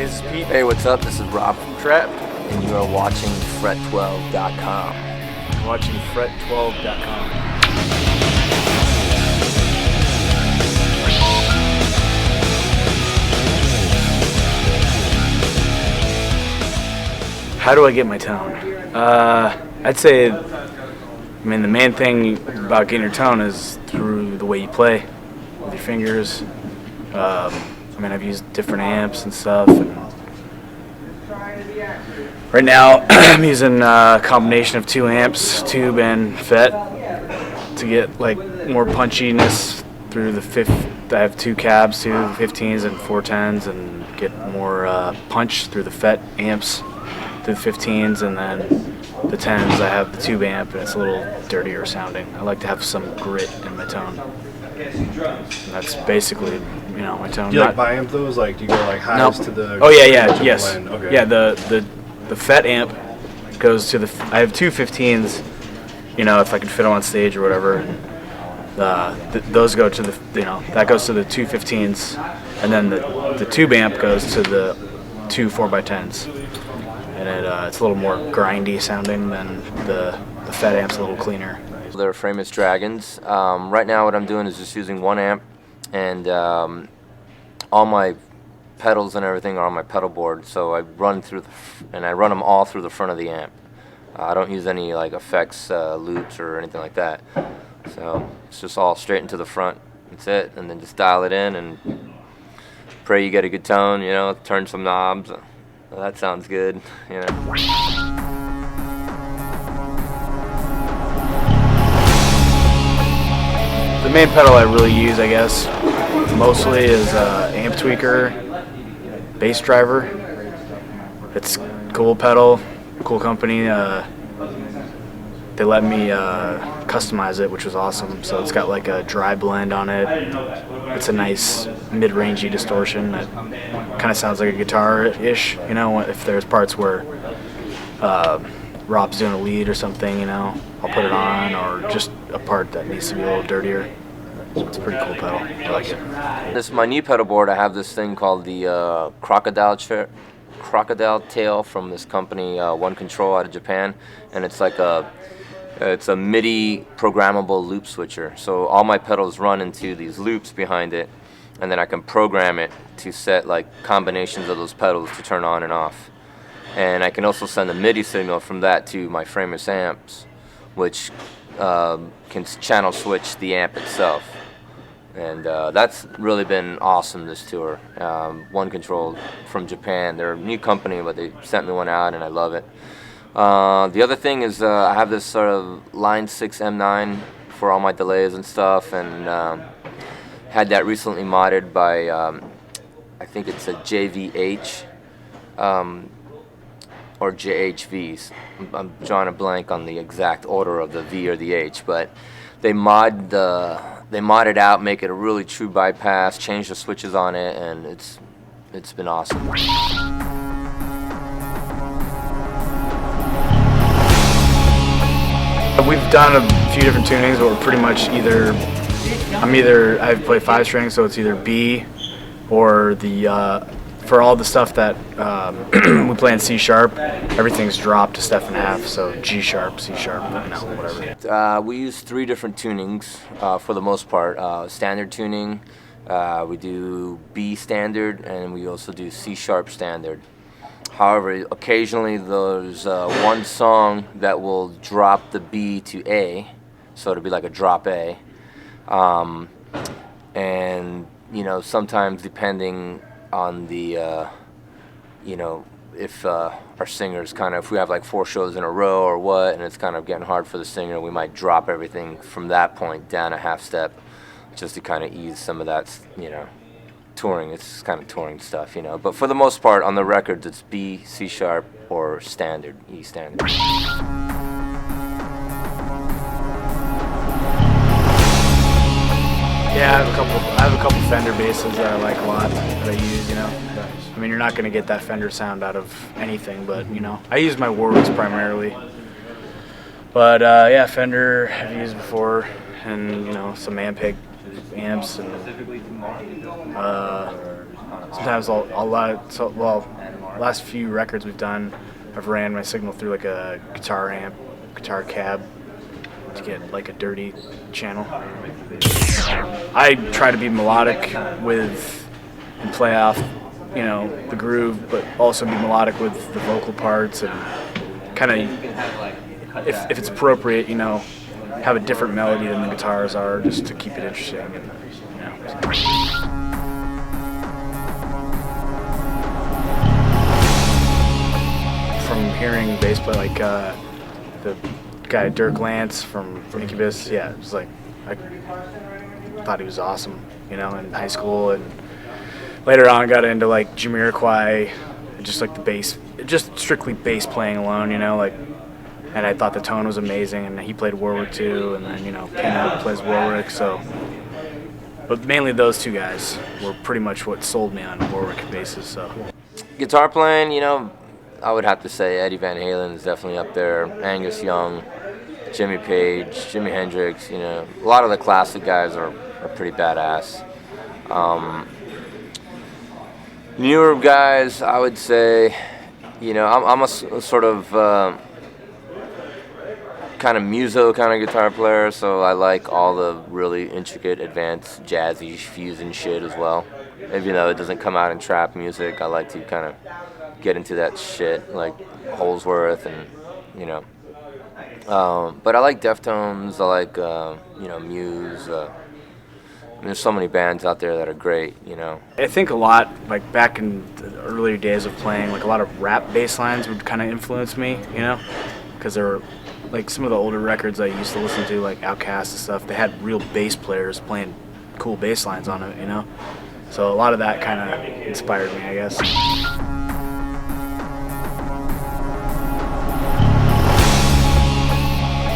this is Pete. Hey, what's up? This is Robb from Trapt. and you are watching Fret12.com. Watching Fret12.com. How do I get my tone? I'd say, the main thing about getting your tone is through the way you play with your fingers. I've used different amps and stuff. And right now, I'm using a combination of 2 amps, tube and FET, to get like more punchiness through the I have 2 cabs, 2 15s and 4 10s, and get more punch through the FET amps through the 15s, and then the 10s I have the tube amp, and it's a little dirtier sounding. I like to have some grit in my tone. And that's basically, my tone. Do you biamp those? Like, do you go like highs to the? Oh yeah, yes. Okay. Yeah, the FET amp goes to the. I have 2 15s, if I can fit them on stage or whatever. Those go to the, that goes to the 2 15s, and then the tube amp goes to the 2 4x10s, and it's a little more grindy sounding than the FET amp's a little cleaner. They're Framus Dragons. Right now what I'm doing is just using 1 amp, and all my pedals and everything are on my pedal board, so I run them all through the front of the amp. I don't use any like effects loops or anything like that, so it's just all straight into the front. That's it, and then just dial it in and pray you get a good tone, turn some knobs. Well, that sounds good, The main pedal I really use, I guess, mostly is amp tweaker, bass driver. It's a cool pedal, cool company. They let me customize it, which was awesome. So it's got like a dry blend on it. It's a nice mid-rangey distortion that kind of sounds like a guitar-ish, if there's parts where Rob's doing a lead or something, I'll put it on, or just a part that needs to be a little dirtier. So it's a pretty cool pedal. I like it. This is my new pedal board. I have this thing called the Crocodile Tail from this company, One Control out of Japan, and it's like it's a MIDI programmable loop switcher. So all my pedals run into these loops behind it, and then I can program it to set like combinations of those pedals to turn on and off. And I can also send a MIDI signal from that to my Framus amps, which can channel switch the amp itself. And that's really been awesome this tour. One Control from Japan. They're a new company, but they sent me one out, and I love it. The other thing is I have this sort of Line6 M9 for all my delays and stuff, and had that recently modded by, I think it's a JVH, or JHVs. I'm drawing a blank on the exact order of the V or the H, but they mod it out, make it a really true bypass, change the switches on it, and it's been awesome. We've done a few different tunings, but we're pretty much I play 5 strings, so it's either B or for all the stuff that we play in C sharp, everything's dropped to step and a half, so G sharp, C sharp, whatever. We use 3 different tunings for the most part. Standard tuning, we do B standard, and we also do C sharp standard. However, occasionally there's one song that will drop the B to A, so it'll be like a drop A. And sometimes depending on the if our singers if we have like 4 shows in a row or what, and it's kind of getting hard for the singer, we might drop everything from that point down a half step, just to kind of ease some of that, touring. It's kind of touring stuff, but for the most part on the records it's B, C sharp, or standard, E standard. Yeah, I have a couple Fender basses that I like a lot that I use, you're not going to get that Fender sound out of anything, but, I use my Warwicks primarily. But, yeah, Fender I've used before, and, some Ampeg amps, and sometimes last few records we've done, I've ran my signal through like a guitar amp, guitar cab to get like a dirty channel. I try to be melodic and play off, you know, the groove, but also be melodic with the vocal parts and kind of, if it's appropriate, you know, have a different melody than the guitars are, just to keep it interesting. And, you know. From hearing bass play, like the guy Dirk Lance from Incubus, yeah, it was like, I thought he was awesome, you know, in high school, and later on got into like Jamiroquoi, just like the bass, just strictly bass playing alone, you know, like, and I thought the tone was amazing, and he played Warwick too, and then, you know, Pino plays Warwick, so, but mainly those two guys were pretty much what sold me on Warwick basses, so. Guitar playing, you know, I would have to say Eddie Van Halen is definitely up there, Angus Young, Jimmy Page, Jimi Hendrix, you know, a lot of the classic guys are pretty badass. Newer guys, I would say, you know, I'm a sort of kind of muso kind of guitar player, so I like all the really intricate, advanced, jazzy, fusion shit as well. Even though it doesn't come out in trap music, I like to kind of get into that shit, like Holsworth and, you know. But I like Deftones, I like, you know, Muse. There's so many bands out there that are great, you know. I think a lot, like back in the earlier days of playing, like a lot of rap bass lines would kind of influence me, you know, because there were, like some of the older records I used to listen to, like Outkast and stuff, they had real bass players playing cool bass lines on it, you know. So a lot of that kind of inspired me, I guess.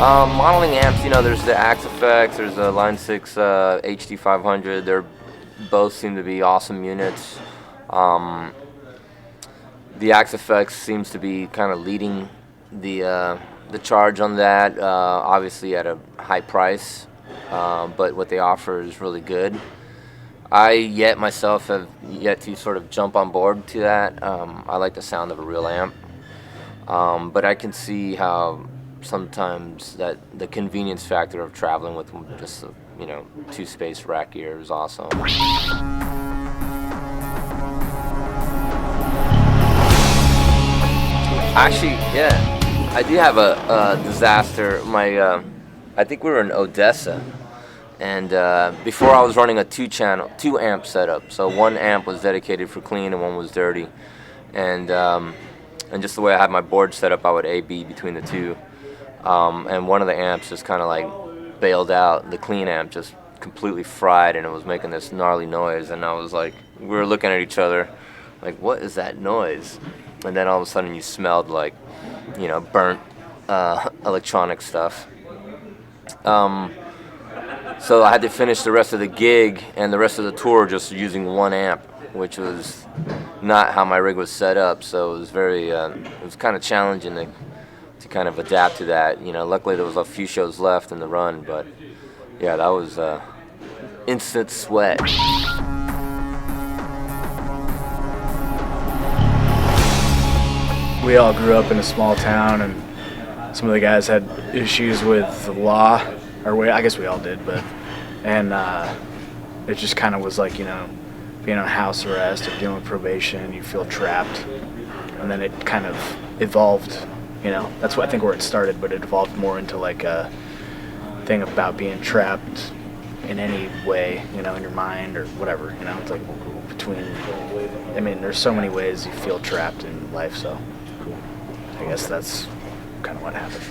Modeling amps, you know, there's the AxeFX, there's the Line6 HD500. They're both seem to be awesome units. The AxeFX seems to be kind of leading the charge on that, obviously at a high price, but what they offer is really good. I myself have yet to sort of jump on board to that. I like the sound of a real amp, but I can see how sometimes that the convenience factor of traveling with just, you know, 2-space rack gear is awesome. Actually, yeah, I do have a disaster. I think we were in Odessa, and before I was running a 2-amp setup. So one amp was dedicated for clean and one was dirty, and just the way I had my board set up, I would A/B between the two. And one of the amps just kind of like bailed out. The clean amp just completely fried, and it was making this gnarly noise. And I was like, we were looking at each other, like, what is that noise? And then all of a sudden, you smelled like, you know, burnt electronic stuff. So I had to finish the rest of the gig and the rest of the tour just using one amp, which was not how my rig was set up. So it was very, it was kind of challenging to kind of adapt to that. You know, luckily there was a few shows left in the run, but yeah, that was instant sweat. We all grew up in a small town, and some of the guys had issues with the law, or I guess we all did, but, and it just kind of was like, you know, being on house arrest or dealing with probation, you feel trapped, and then it kind of evolved. You know, that's what I think where it started, but it evolved more into like a thing about being trapped in any way, you know, in your mind or whatever, you know. It's like between, I mean, there's so many ways you feel trapped in life, so I guess that's kind of what happened.